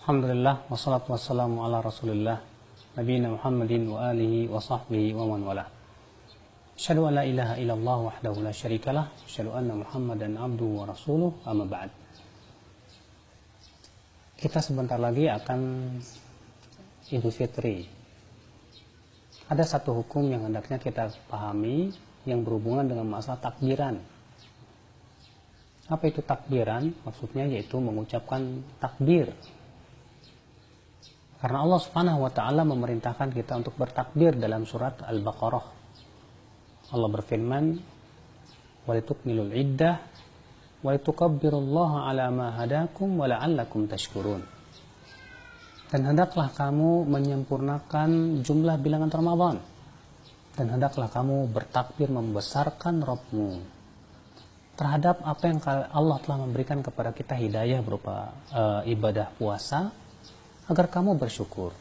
Alhamdulillah, wassalatu wassalamu ala rasulillah nabiyina Muhammadin wa alihi wa sahbihi wa man wala. Asyhadu an la ilaha illallah wahdahu la syarikalah, asyhadu anna Muhammadan abduhu wa rasuluh, amma ba'd. Kita sebentar lagi akan Idul Fitri. Ada satu hukum yang hendaknya kita pahami yang berhubungan dengan masalah takbiran. Apa itu takbiran? Maksudnya yaitu mengucapkan takbir. Karena Allah Subhanahu wa taala memerintahkan kita untuk bertakbir dalam surat Al-Baqarah. Allah berfirman, "Walitukmilul iddah walitukabbirullaha ala ma hadakum wa la'allakum tashkurun." Dan hendaklah kamu menyempurnakan jumlah bilangan Ramadan. Dan hendaklah kamu bertakbir membesarkan Rabbmu terhadap apa yang Allah telah memberikan kepada kita hidayah berupa ibadah puasa, agar kamu bersyukur.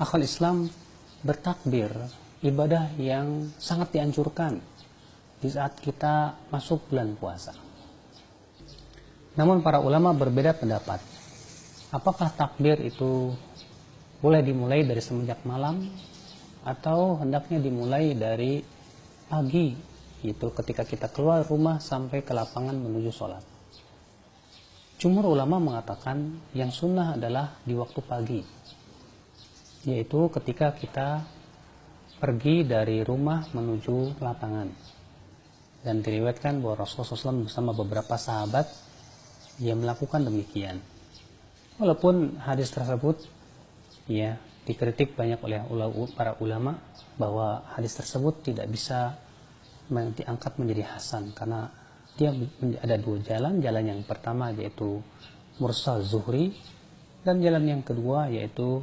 Akhul Islam, bertakbir ibadah yang sangat dianjurkan di saat kita masuk bulan puasa. Namun para ulama berbeda pendapat. Apakah takbir itu boleh dimulai dari semenjak malam atau hendaknya dimulai dari pagi, yaitu ketika kita keluar rumah sampai ke lapangan menuju sholat. Jumhur ulama mengatakan yang sunnah adalah di waktu pagi, yaitu ketika kita pergi dari rumah menuju lapangan. Dan diriwayatkan bahwa Rasulullah SAW bersama beberapa sahabat yang melakukan demikian. Walaupun hadis tersebut ya dikritik banyak oleh para ulama bahwa hadis tersebut tidak bisa diangkat menjadi hasan karena dia ada dua jalan. Jalan yang pertama yaitu mursal zuhri, dan jalan yang kedua yaitu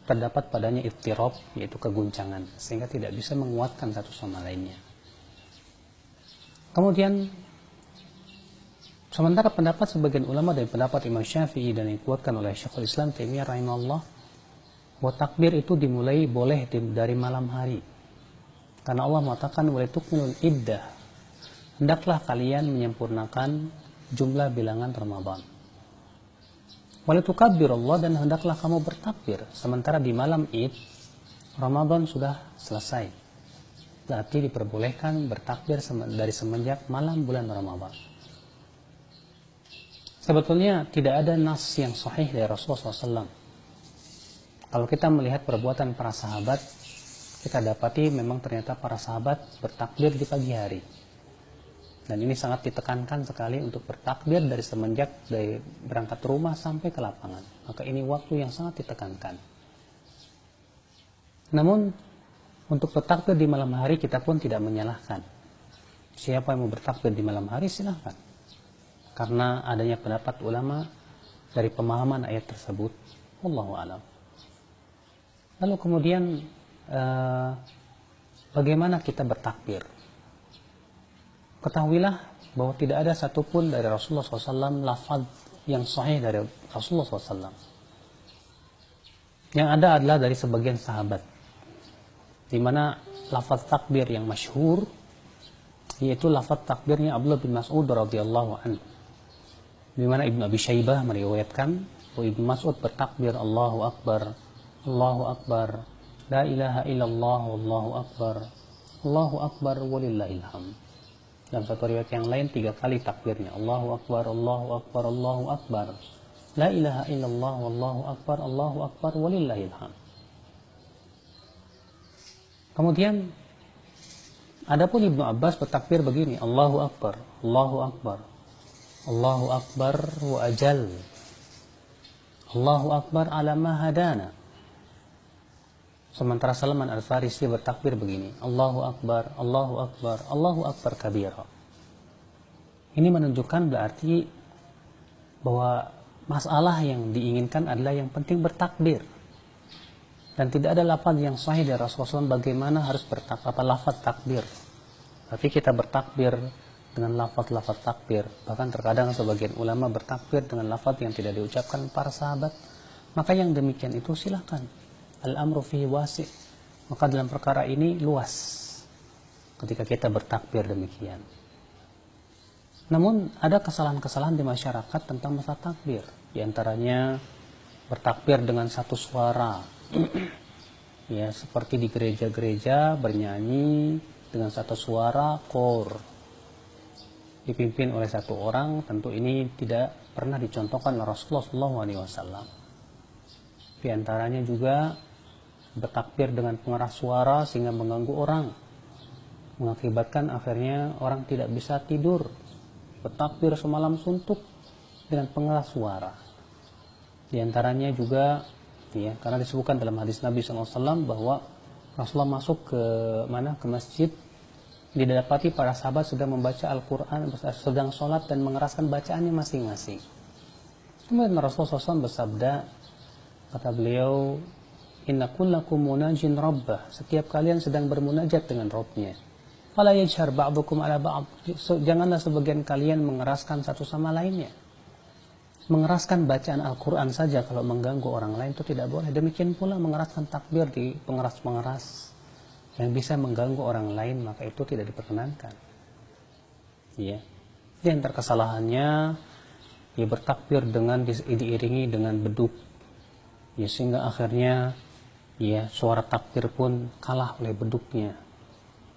terdapat padanya ittirab, yaitu keguncangan, sehingga tidak bisa menguatkan satu sama lainnya. Kemudian sementara pendapat sebagian ulama dari pendapat Imam Syafi'i dan yang dikuatkan oleh Syekhul Islam Taimiyah rahimahullah, bahwa takbir itu dimulai boleh dari malam hari. Karena Allah mengatakan walitukmilul iddah, hendaklah kalian menyempurnakan jumlah bilangan Ramadan. Walitukabbirullah, dan hendaklah kamu bertakbir sementara di malam Id Ramadan sudah selesai. Berarti diperbolehkan bertakbir dari semenjak malam bulan Ramadan. Sebetulnya tidak ada nas yang sahih dari Rasulullah SAW. Kalau kita melihat perbuatan para sahabat, kita dapati memang ternyata para sahabat bertakbir di pagi hari. Dan ini sangat ditekankan sekali untuk bertakbir dari semenjak dari berangkat rumah sampai ke lapangan. Maka ini waktu yang sangat ditekankan. Namun untuk bertakbir di malam hari kita pun tidak menyalahkan. Siapa yang mau bertakbir di malam hari silahkan. Karena adanya pendapat ulama dari pemahaman ayat tersebut. Wallahu a'lam. Lalu kemudian bagaimana kita bertakbir? Ketahuilah bahwa tidak ada satupun dari Rasulullah SAW lafaz yang sahih dari Rasulullah SAW. Yang ada adalah dari sebagian sahabat, di mana lafaz takbir yang masyhur yaitu lafaz takbirnya Abdullah bin Mas'ud radhiyallahu anhu, di mana Ibnu Abi Syaibah meriwayatkan bahwa Ibnu Mas'ud bertakbir Allahu Akbar, Allahu Akbar, la ilaha illallah, wallahu akbar, Allahu Akbar, walillahil hamd. Dalam satu riwayat yang lain 3 kali takbirnya, Allahu Akbar, Allahu Akbar, Allahu Akbar, la ilaha illallah, wallahu akbar, Allahu Akbar, walillahil hamd. Kemudian adapun Ibnu Abbas bertakbir begini, Allahu Akbar, Allahu Akbar, Allahu Akbar wa ajal, Allahu Akbar ala ma hadana. Sementara Salman Al-Farisi bertakbir begini, Allahu Akbar, Allahu Akbar, Allahu Akbar kabira. Ini menunjukkan berarti bahwa masalah yang diinginkan adalah yang penting bertakbir. Dan tidak ada lafaz yang sahih dari Rasulullah SAW bagaimana harus lafaz takbir. Tapi kita bertakbir dengan lafaz-lafaz takbir. Bahkan terkadang sebagian ulama bertakbir dengan lafaz yang tidak diucapkan para sahabat. Maka yang demikian itu silakan. Al-amru fihi wasi'. Maka dalam perkara ini luas ketika kita bertakbir demikian. Namun ada kesalahan-kesalahan di masyarakat tentang masalah takbir. Di antaranya bertakbir dengan satu suara. Ya, seperti di gereja-gereja bernyanyi dengan satu suara kor. Dipimpin oleh satu orang, tentu ini tidak pernah dicontohkan oleh Rasulullah SAW. Di antaranya juga bertakbir dengan pengeras suara sehingga mengganggu orang, mengakibatkan akhirnya orang tidak bisa tidur. Bertakbir semalam suntuk dengan pengeras suara. Di antaranya juga, ya, karena disebutkan dalam hadis Nabi SAW bahwa Rasulullah masuk ke masjid, didapati para sahabat sedang membaca Al-Quran, sedang sholat dan mengeraskan bacaannya masing-masing. Kemudian Rasulullah SAW bersabda, kata beliau, inna kullakum munajin rabbah, setiap kalian sedang bermunajat dengan Rabbnya. Fala yajhar ba'dukum ala ba'd, janganlah sebagian kalian mengeraskan satu sama lainnya. Mengeraskan bacaan Al-Quran saja kalau mengganggu orang lain itu tidak boleh. Demikian pula mengeraskan takbir di pengeras-pengeras yang bisa mengganggu orang lain, maka itu tidak diperkenankan. Ya. Di antara kesalahannya, ya, bertakbir dengan diiringi dengan beduk. Ya, sehingga akhirnya, ya, suara takbir pun kalah oleh beduknya.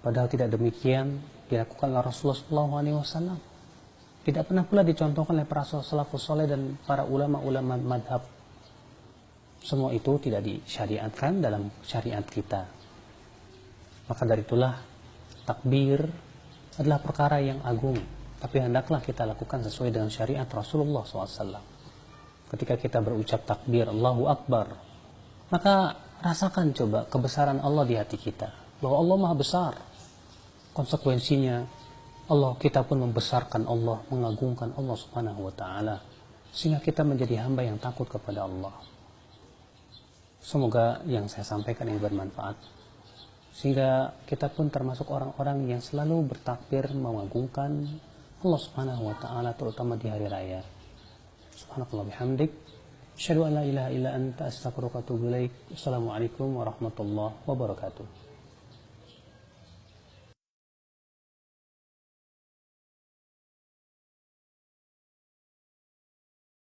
Padahal tidak demikian dilakukan oleh Rasulullah SAW. Tidak pernah pula dicontohkan oleh para salafus saleh dan para ulama-ulama madhab. Semua itu tidak disyariatkan dalam syariat kita. Maka dari itulah takbir adalah perkara yang agung, tapi hendaklah kita lakukan sesuai dengan syariat Rasulullah SAW. Ketika kita berucap takbir Allahu Akbar, maka rasakan coba kebesaran Allah di hati kita, bahwa Allah Maha Besar. Konsekuensinya kita pun membesarkan Allah, mengagungkan Allah Subhanahu wa Ta'ala, sehingga kita menjadi hamba yang takut kepada Allah. Semoga yang saya sampaikan ini bermanfaat, sehingga kita pun termasuk orang-orang yang selalu bertakbir mengagungkan Allah Subhanahu wa Ta'ala, terutama di hari raya. Subhanallah bihamdik, asyhadu an la ilaha illa anta, astaghfiruka wa atubu ilaik. Assalamualaikum warahmatullahi wabarakatuh.